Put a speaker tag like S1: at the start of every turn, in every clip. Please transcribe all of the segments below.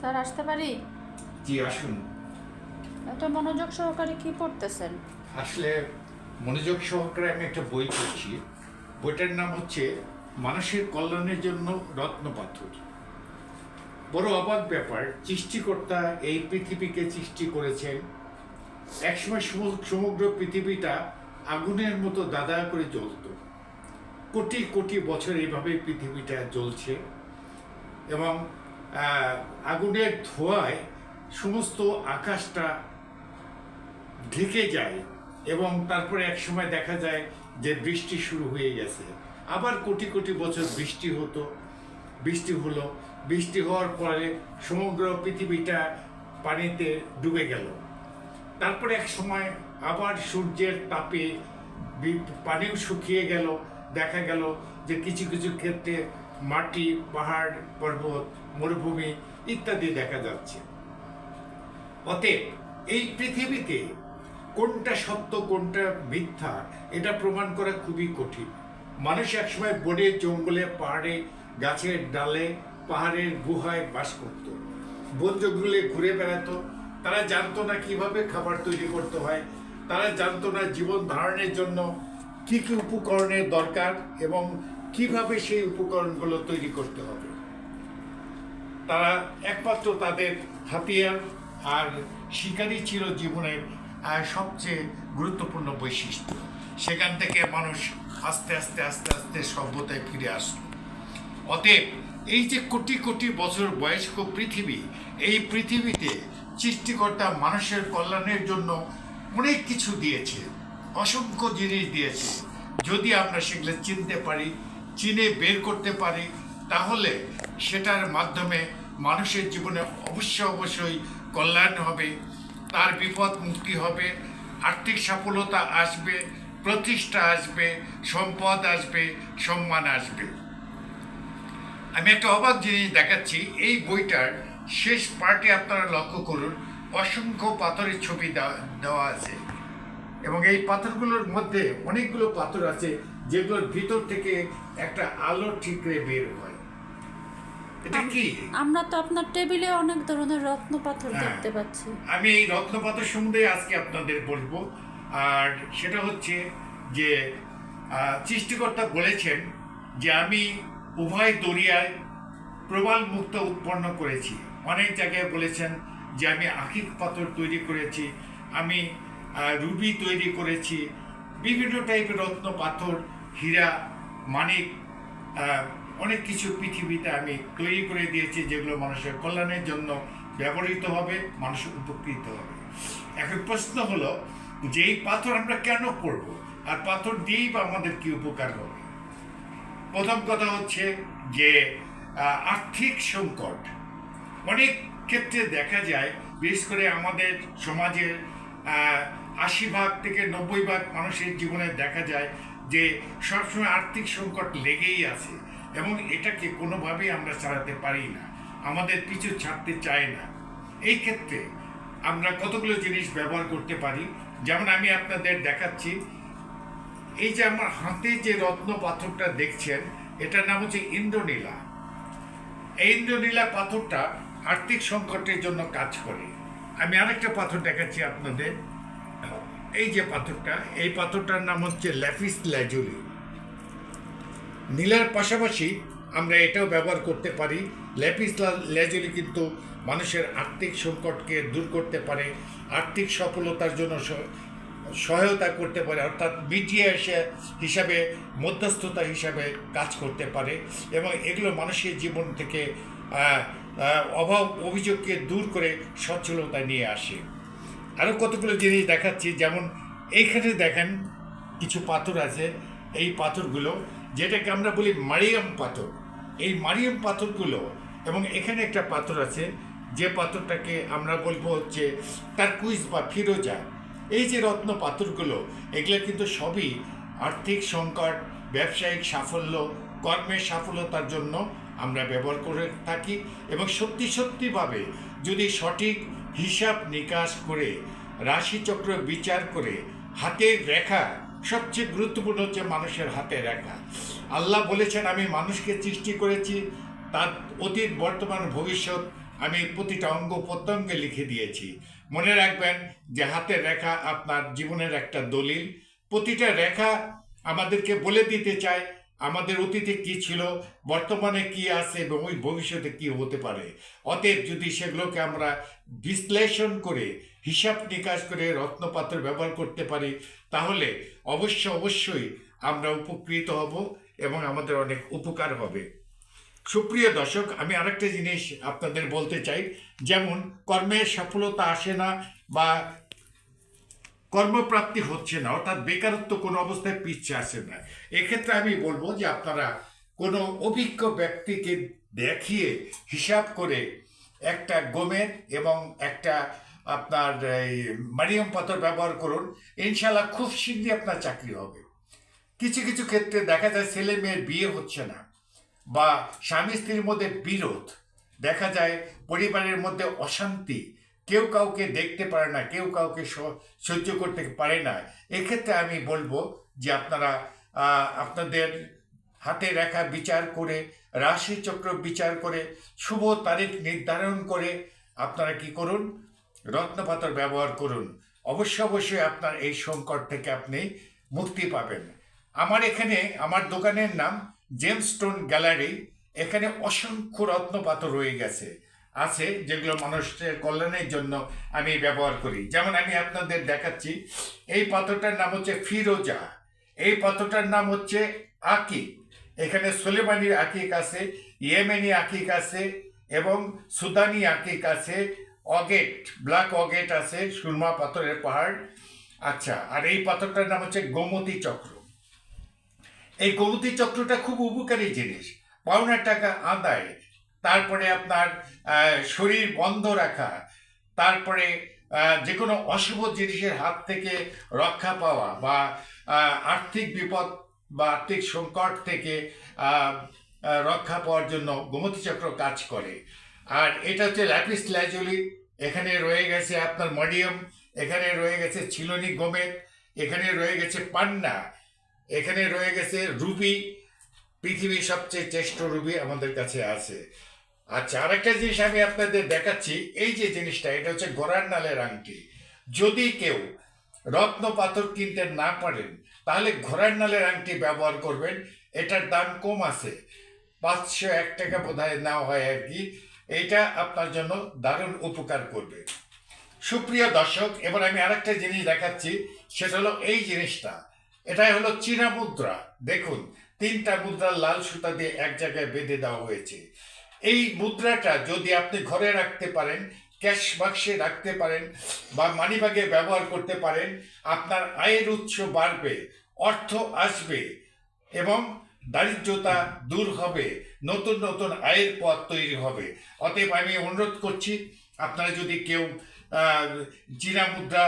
S1: Sir আসতে পারি?
S2: জি আসুন।
S1: এত মনোযোগ সহকারে কি পড়তেছেন?
S2: আসলে মনোযোগ সহকারে আমি একটা বই পড়ছি। বইটার নাম হচ্ছে মানুষের কল্যাণের জন্য রত্নপাথর। বড় অবাক ব্যাপার, সৃষ্টিকর্তা এই পৃথিবীকে সৃষ্টি করেছেন। একসময় সমগ্র পৃথিবীটা আগুনের মতো দাদা করে জ্বলত। কোটি কোটি বছর এইভাবে পৃথিবীটা জ্বলছে এবং আগুনের ধোঁয়ায় সমস্ত আকাশটা ঢেকে যায় এবং তারপরে এক সময় দেখা যায় যে বৃষ্টি শুরু হয়ে গেছে। আবার কোটি কোটি বছর বৃষ্টি হলো। বৃষ্টি হওয়ার পরে সমগ্র পৃথিবীটা পানিতে ডুবে গেল। তারপরে এক সময় আবার সূর্যের তাপে পানিও শুকিয়ে গেল। দেখা গেল যে কিছু কিছু ক্ষেত্রে মাটি, পাহাড়, পর্বত, মরুভূমি ইত্যাদি দেখা যাচ্ছে। অতএব এই পৃথিবীতে কোনটা সত্য কোনটা মিথ্যা এটা প্রমাণ করা খুবই কঠিন। মানুষ একসময় বনে, জঙ্গলে, পাহাড়ে, গাছের ডালে, পাহাড়ের গুহায় বাস করত। বন জঙ্গলে ঘুরে বেড়াতো। তারা জানতো না কিভাবে খাবার তৈরি করতে হয়। তারা জানতো না জীবন ধারণের জন্য কি কি উপকরণের দরকার এবং কিভাবে সেই উপকরণগুলো তৈরি করতে হবে। তারা একমাত্র তাদের হাতিয়ার আর শিকারই ছিল জীবনের সবচেয়ে গুরুত্বপূর্ণ বৈশিষ্ট্য। সেখান থেকে মানুষ আস্তে আস্তে আস্তে আস্তে সভ্যতায় ফিরে আসলো। অতএব এই যে কোটি কোটি বছর বয়স্ক পৃথিবী, এই পৃথিবীতে সৃষ্টিকর্তা মানুষের কল্যাণের জন্য অনেক কিছু দিয়েছে, অসংখ্য জিনিস দিয়েছে। যদি আমরা সেগুলো চিনতে পারি, চিনে বের করতে পারি, তাহলে সেটার মাধ্যমে মানুষের জীবনে অবশ্যই কল্যাণ হবে, তার বিপদ মুক্তি হবে, আর্থিক সফলতা আসবে, প্রতিষ্ঠা আসবে, সম্পদ আসবে, সম্মান আসবে। আমি একটা অবাক জিনিস দেখাচ্ছি। এই বইটার শেষ পার্টে আপনারা লক্ষ্য করুন, অসংখ্য পাথরের ছবি দেওয়া আছে এবং এই পাথরগুলোর মধ্যে অনেকগুলো পাথর আছে যেগুলোর ভিতর থেকে একটা আলো ঠিকরে বের হয়। এটা কি?
S1: আমরা তো আপনার টেবিলে অনেক ধরনের রত্ন পাথর দেখতে পাচ্ছি।
S2: আমি এই রত্ন পাথর সম্বন্ধে আজকে আপনাদের বলবো। আর সেটা হচ্ছে যে সৃষ্টিকর্তা বলেছেন যে আমি উভয় দরিয়ায় প্রবাল মুক্ত উৎপন্ন করেছি। অনেক জায়গায় বলেছেন যে আমি আখিক পাথর তৈরি করেছি, আমি রুবি তৈরি করেছি, বিভিন্ন টাইপের রত্ন পাথর, হীরা, মানিক, অনেক কিছু পৃথিবীতে আমি তৈরি করে দিয়েছি যেগুলো মানুষের কল্যাণের জন্য ব্যবহৃত হবে, মানুষ উপকৃত হবে। এখন প্রশ্ন হলো যে এই পাথর আমরা কেন করব আর পাথর দিয়েই বা আমাদের কি উপকার হবে? প্রথম কথা হচ্ছে যে আর্থিক সংকট অনেক ক্ষেত্রে দেখা যায়, বিশেষ করে আমাদের সমাজের ৮০% থেকে ৯০% মানুষের জীবনে দেখা যায় যে সবসময় আর্থিক সংকট লেগেই আছে এবং এটাকে কোনোভাবেই আমরা চালাতে পারি না, আমাদের পিছু ছাড়তে চায় না। এই ক্ষেত্রে আমরা কতগুলো জিনিস ব্যবহার করতে পারি। যেমন আমি আপনাদের দেখাচ্ছি, এই যে আমার হাতে যে রত্ন পাথরটা দেখছেন, এটার নাম হচ্ছে ইন্দ্রনীলা। এই ইন্দ্রনীলা পাথরটা আর্থিক সংকটের জন্য কাজ করে। আমি আরেকটা পাথর দেখাচ্ছি আপনাদের। এই যে পাথরটা, এই পাথরটার নাম হচ্ছে ল্যাপিস ল্যাজুলি। নীলার পাশাপাশি আমরা এটাও ব্যবহার করতে পারি। ল্যাপিস ল্যাজুলি কিন্তু মানুষের আর্থিক সংকটকে দূর করতে পারে, আর্থিক সফলতার জন্য সহায়তা করতে পারে, অর্থাৎ মিডিয়া হিসাবে, মধ্যস্থতা হিসাবে কাজ করতে পারে এবং এগুলো মানুষের জীবন থেকে অভাব অভিযোগকে দূর করে সচ্ছলতা নিয়ে আসে। আরও কতগুলো জিনিস দেখাচ্ছি। যেমন এইখানে দেখেন কিছু পাথর আছে। এই পাথরগুলো যেটাকে আমরা বলি মারিয়াম পাথর, এই মারিয়াম পাথরগুলো, এবং এখানে একটা পাথর আছে যে পাথরটাকে আমরা বলবো হচ্ছে টারকুইজ বা ফিরোজা। এই যে রত্ন পাথরগুলো, এগুলো কিন্তু সবই আর্থিক সংকট, ব্যবসায়িক সাফল্য, কর্মের সফলতার জন্য আমরা ব্যবহার করে থাকি এবং সত্যিভাবে যদি সঠিক হিসাব নিকাশ করে, রাশিচক্র বিচার করে, হাতের রেখা, সবচেয়ে গুরুত্বপূর্ণ হচ্ছে মানুষের হাতের রেখা। আল্লাহ বলেছেন আমি মানুষকে সৃষ্টি করেছি, তার অতীত, বর্তমান, ভবিষ্যৎ আমি প্রতিটা অঙ্গ প্রত্যঙ্গে লিখে দিয়েছি। মনে রাখবেন যে হাতের রেখা আপনার জীবনের একটা দলিল। প্রতিটা রেখা আমাদেরকে বলে দিতে চায় আমাদের অতীতে কি ছিল, বর্তমানে কি আছে এবং ওই ভবিষ্যতে কি হতে পারে। অতএব যদি সেগুলোকে আমরা বিশ্লেষণ করে হিসাব নিকাশ করে রত্নপাত্র ব্যবহার করতে পারি, তাহলে অবশ্যই আমরা উপকৃত হব এবং আমাদের অনেক উপকার হবে। সুপ্রিয় দর্শক, আমি আরেকটা জিনিস আপনাদের বলতে চাই, যেমন কর্মের সফলতা আসে না বা কর্মপ্রাপ্তি হচ্ছে না, অর্থাৎ বেকারত্ব কোনো অবস্থায় পিছিয়ে আসে না। এক্ষেত্রে আমি বলবো যে আপনারা কোনো অভিজ্ঞ ব্যক্তিকে দেখিয়ে হিসাব করে একটা গোমেদ এবং একটা আপনার এই মারিয়াম পাথর ব্যবহার করুন, ইনশাল্লাহ খুব শীঘ্রই আপনার চাকরি হবে। কিছু কিছু ক্ষেত্রে দেখা যায় ছেলে মেয়ের বিয়ে হচ্ছে না বা স্বামী স্ত্রীর মধ্যে বিরোধ, দেখা যায় পরিবারের মধ্যে অশান্তি, কেউ কাউকে দেখতে পারে না, কেউ কাউকে সহ্য করতে পারে না। এক্ষেত্রে আমি বলবো যে আপনারা আপনাদের হাতে রেখা বিচার করে, রাশিচক্র বিচার করে, শুভ তারিখ নির্ধারণ করে আপনারা কি করুন, রত্নপাথর ব্যবহার করুন। অবশ্যই আপনার এই সংকট থেকে আপনি মুক্তি পাবেন। আমার এখানে আমার দোকানের নাম জেমস্টোন গ্যালারি। এখানে অসংখ্য রত্নপাথর রয়ে গেছে আছে, যেগুলো মানুষের কল্যাণের জন্য আমি ব্যবহার করি। যেমন আমি আপনাদের দেখাচ্ছি, এই পাথরটার নাম হচ্ছে ফিরোজা, এই পাথরটার নাম হচ্ছে আকিক। এখানে সুলেমানির আকিক আছে, ইয়েমেনি আকিক আছে এবং সুদানি আকিক আছে, অগেট, ব্ল্যাক অগেট আছে, সুরমা পাথরের পাহাড়। আচ্ছা, আর এই পাথরটার নাম হচ্ছে গোমতী চক্র। এই গোমতী চক্রটা খুব উপকারী জিনিস, পাওনা টাকা আদায়, তারপরে আপনার শরীর বন্ধ রাখা, তারপরে যে কোনো অশুভ জিনিসের হাত থেকে রক্ষা পাওয়া বা আর্থিক বিপদ বা আর্থিক সংকট থেকে রক্ষা পাওয়ার জন্য গোমতী চক্র কাজ করে। আর এটা হচ্ছে ল্যাপিস ল্যাজুলি, এখানে রয়ে গেছে আপনার মডিয়াম, এখানে রয়ে গেছে ছিলনি গোমেদ, এখানে রয়ে গেছে পান্না, এখানে রয়ে গেছে রুবি, পৃথিবীর সবচেয়ে শ্রেষ্ঠ রুবি আমাদের কাছে আছে। আচ্ছা, আরেকটা জিনিস আমি আপনাদের দেখাচ্ছি, এই যে জিনিসটা, এটা হচ্ছে ঘোড়ার নালের আংটি। যদি কেউ রত্ন পাথর কিনতে না পারেন, তাহলে ঘোড়ার নালের আংটি ব্যবহার করবেন। এটার দাম কম আছে, 501 টাকা বোধহয় নেওয়া হয় আর কি। এইটা আপনার জন্য দারুণ উপকার করবে। সুপ্রিয় দর্শক, এবার আমি আরেকটা জিনিস দেখাচ্ছি, সেটা হলো এই জিনিসটা। এটাই হলো চীনা মুদ্রা। দেখুন, 3টা মুদ্রা লাল সুতা দিয়ে এক জায়গায় বেঁধে দেওয়া হয়েছে। এই মুদ্রাটা যদি আপনি ঘরে রাখতে পারেন, ক্যাশ বাক্সে রাখতে পারেন বা মানিব্যাগে ব্যবহার করতে পারেন, আপনার আয়ের উৎস বাড়বে, অর্থ আসবে এবং দারিদ্রতা দূর হবে, নতুন নতুন আয়ের পথ তৈরি হবে। অতএব আমি অনুরোধ করছি, আপনারা যদি কেউ চীনা মুদ্রা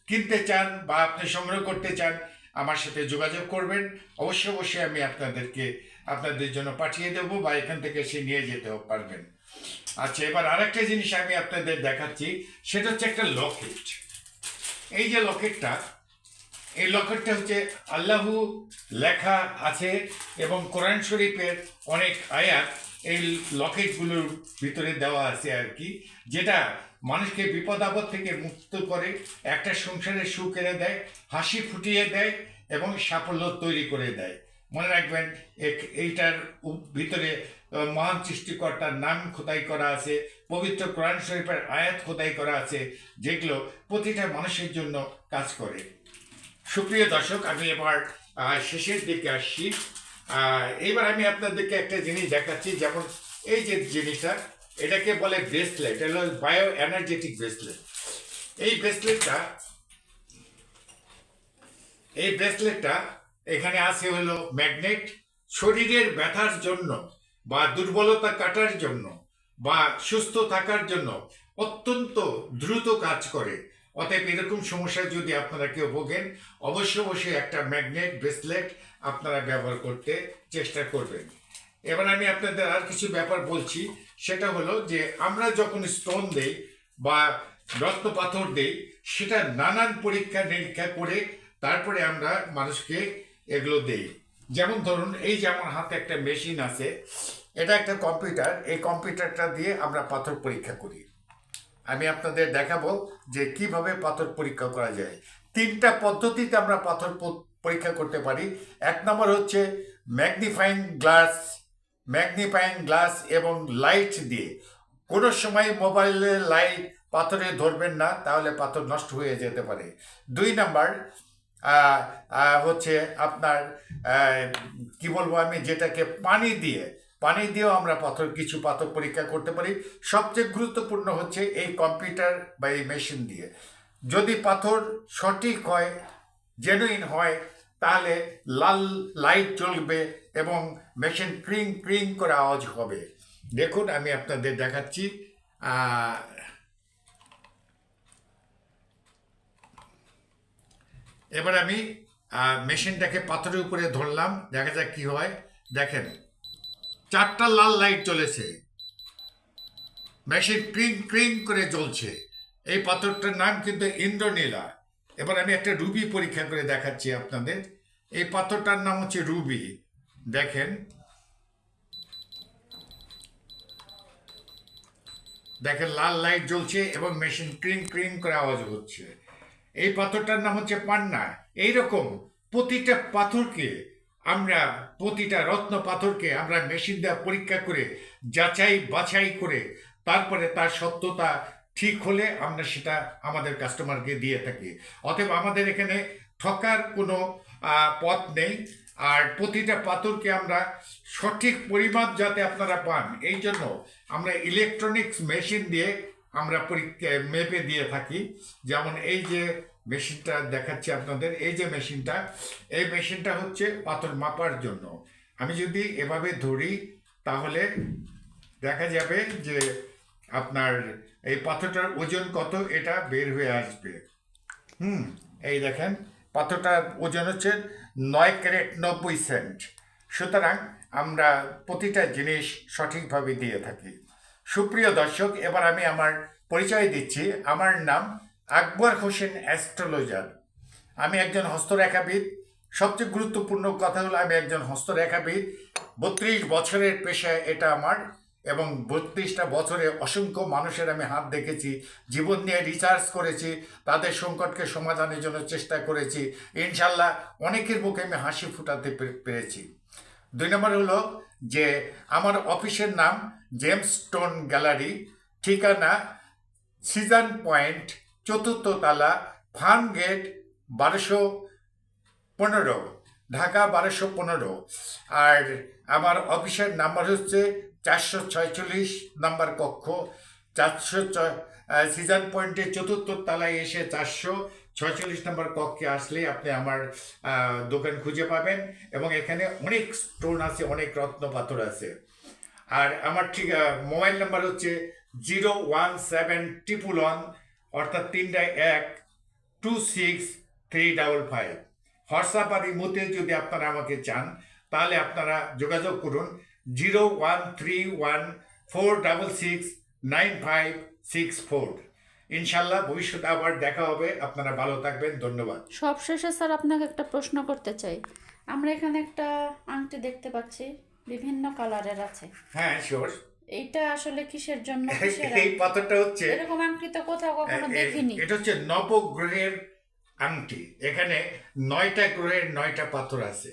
S2: কিনতে চান বা আপনি সংগ্রহ করতে চান, আমার সাথে যোগাযোগ করবেন। অবশ্যই আমি আপনাদের জন্য পাঠিয়ে দেব বা এখান থেকে এসে নিয়ে যেতে পারবেন। আচ্ছা, এবার আরেকটা জিনিস আমি আপনাদের দেখাচ্ছি, সেটা হচ্ছে একটা লকেট। এই যে লকেটটা, এই লকেটটা হচ্ছে আল্লাহু লেখা আছে এবং কোরআন শরীফের অনেক আয়াত এই লকেটগুলোর ভিতরে দেওয়া আছে আর কি, যেটা মানুষকে বিপদ আপদ থেকে মুক্ত করে, একটা সংসারে সুখ এনে দেয়, হাসি ফুটিয়ে দেয় এবং সাফল্য তৈরি করে দেয়। মনে রাখবেন, এইটার ভিতরে মহান সৃষ্টিকর্তার নাম খোদাই করা আছে, পবিত্র কোরআন শরীফের আয়াত খোদাই করা আছে, যেগুলো প্রতিটা মানুষের জন্য কাজ করে। সুপ্রিয় দর্শক, আমি এবার শেষের দিকে আসছি। এবার আমি আপনাদেরকে একটা জিনিস দেখাচ্ছি, যেমন এই যে জিনিসটা, এটাকে বলে ব্রেসলেট, এটা হলো বায়ো এনার্জেটিক ব্রেসলেট। এই ব্রেসলেটটা এখানে আছে হলো ম্যাগনেট, শরীরের ব্যথার জন্য বা দুর্বলতা কাটার জন্য বা সুস্থ থাকার জন্য অত্যন্ত দ্রুত কাজ করে। অতএব এরকম সমস্যায় যদি আপনারা কেউ ভোগেন, অবশ্যই একটা ম্যাগনেট ব্রেসলেট আপনারা ব্যবহার করতে চেষ্টা করবেন। এবার আমি আপনাদের আর কিছু ব্যাপার বলছি, সেটা হলো যে আমরা যখন স্টোন দেই বা রত্ন পাথর দেই, সেটা নানান পরীক্ষা নিরীক্ষা করে তারপরে আমরা মানুষকে এগুলো দেই। যেমন ধরুন, এই যে আমার হাতে একটা মেশিন আছে, এটা একটা কম্পিউটার, এই কম্পিউটারটা দিয়ে আমরা পাথর পরীক্ষা করি। আমি আপনাদের দেখাবো যে কিভাবে পাথর পরীক্ষা করা যায়। 3টা পদ্ধতিতে আমরা পাথর পরীক্ষা করতে পারি। এক নম্বর হচ্ছে ম্যাগনিফাইং গ্লাস এবং লাইট দিয়ে। কোনো সময় মোবাইলের লাইট পাথরে ধরবেন না, তাহলে পাথর নষ্ট হয়ে যেতে পারে। 2 নাম্বার হচ্ছে আপনার কি বলবো আমি, যেটাকে পানি দিয়েও আমরা কিছু পাথর পরীক্ষা করতে পারি। সবচেয়ে গুরুত্বপূর্ণ হচ্ছে এই কম্পিউটার বা এই মেশিন দিয়ে। যদি পাথর সঠিক হয়, জেনুইন হয়, তাহলে লাল লাইট জ্বলবে এবং মেশিন ক্রিং ক্রিং করে আওয়াজ হবে। দেখুন আমি আপনাদের দেখাচ্ছি। এবার আমি মেশিনটাকে পাথরের উপরে ধরলাম, দেখা যাক কি হয়। দেখেন 4টা লাল লাইট জ্বলেছে, মেশিন ক্রিং ক্রিং করে জ্বলছে। এই পাথরটার নাম কিন্তু ইন্দ্রনীলা। এবার আমি একটা রুবি পরীক্ষা করে দেখাচ্ছি আপনাদের। এই পাথরটার নাম হচ্ছে রুবি। দেখেন লাল লাইট জ্বলছে এবং মেশিন ক্রিং ক্রিং করে আওয়াজ হচ্ছে। এই পাথরটার নাম হচ্ছে পান্না। এইরকম প্রতিটা রত্ন পাথরকে আমরা মেশিন দিয়ে পরীক্ষা করে যাচাই বাছাই করে তারপরে তার সত্যতা ঠিক হলে আমরা সেটা আমাদের কাস্টমারকে দিয়ে থাকি। অতএব আমাদের এখানে ঠকার কোনো পথ নেই। আর প্রতিটা পাথরকে আমরা সঠিক পরিমাপ যাতে আপনারা পান, এই জন্য আমরা ইলেকট্রনিক্স মেশিন দিয়ে আমরা মেপে দিয়ে থাকি। যেমন এই যে মেশিনটা দেখাচ্ছি আপনাদের, এই মেশিনটা হচ্ছে পাথর মাপার জন্য। আমি যদি এভাবে ধরি তাহলে দেখা যাবে যে আপনার এই পাথরটার ওজন কত, এটা বের হয়ে আসবে। এই দেখেন পাথরটার ওজন হচ্ছে 9 ক্যারেট 90 সেন্ট। সুতরাং আমরা প্রতিটা জিনিস সঠিকভাবে দিয়ে থাকি। সুপ্রিয় দর্শক, এবার আমি আমার পরিচয় দিচ্ছি। আমার নাম আকবর হোসেন অ্যাস্ট্রোলজার। আমি একজন হস্তরেখাবিদ। সবচেয়ে গুরুত্বপূর্ণ কথা হলো আমি একজন হস্তরেখাবিদ। 32 বছরের পেশায় এটা আমার, এবং 32টা বছরে অসংখ্য মানুষের আমি হাত দেখেছি, জীবন নিয়ে রিসার্চ করেছি, তাদের সংকটকে সমাধানের জন্য চেষ্টা করেছি। ইনশাল্লাহ অনেকের মুখে আমি হাসি ফুটাতে পেরেছি। 2 নম্বর হলো যে আমার অফিসের নাম জেমস স্টোন গ্যালারি, ঠিকানা সিজন পয়েন্ট, 4th তলা, ফার্ম গেট, 1215, ঢাকা 1215। আর আমার অফিসের নাম্বার হচ্ছে 446 নাম্বার কক্ষ, 406 সিজন পয়েন্টে 4th তলায় এসে 446 নম্বর কক্ষে আসলে আপনি আমার দোকান খুঁজে পাবেন। এবং এখানে অনেক স্টোন আছে, অনেক রত্ন পাথর আছে। আর আমার ঠিক মোবাইল নাম্বার হচ্ছে 01711, অর্থাৎ 3-1-26-355। হোয়াটসঅ্যাপ আর ইমোতে যদি আপনারা আমাকে চান তাহলে আপনারা যোগাযোগ করুন 01314669564। ইনশাল্লাহ ভবিষ্যতে আবার দেখা হবে। আপনারা ভালো থাকবেন, ধন্যবাদ।
S1: সবশেষে স্যার আপনাকে একটা প্রশ্ন করতে চাই। আমরা এখানে একটা আংটি দেখতে পাচ্ছি, বিভিন্ন কালারের আছে।
S2: হ্যাঁ শিওর।
S1: এইটা আসলে কিসের জন্য?
S2: এই পাথরটা হচ্ছে,
S1: এরকম আংটি তো কোথাও কখনো দেখিনি।
S2: এটা হচ্ছে নবগ্রহের আংটি। এখানে 9টা গ্রহের 9টা পাথর আছে।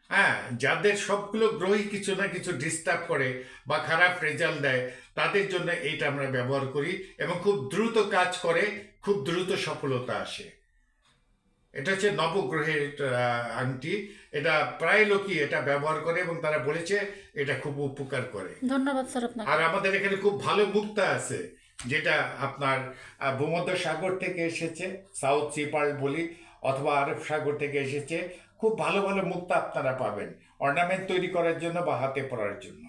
S2: হ্যাঁ, যাদের সবগুলো গ্রহই কিছু না কিছু ডিস্টার্ব করে বা খারাপ রেজাল্ট দেয়, তাদের জন্য এইটা আমরা ব্যবহার করি এবং খুব দ্রুত কাজ করে, খুব দ্রুত সফলতা আসে। এটা হচ্ছে নবগ্রহের আংটি। এটা প্রায় লোকই এটা ব্যবহার করে এবং তারা বলেছে এটা খুব উপকার করে।
S1: ধন্যবাদ স্যার আপনাকে।
S2: আর আমাদের এখানে খুব ভালো মুক্তা আছে, যেটা আপনার ভূমধ্য সাগর থেকে এসেছে, সাউথ সি পার্ল বলি, অথবা আরব সাগর থেকে এসেছে। খুব ভালো ভালো মুক্তা আপনারা পাবেন অর্নামেন্ট তৈরি করার জন্য বা হাতে পরার জন্য।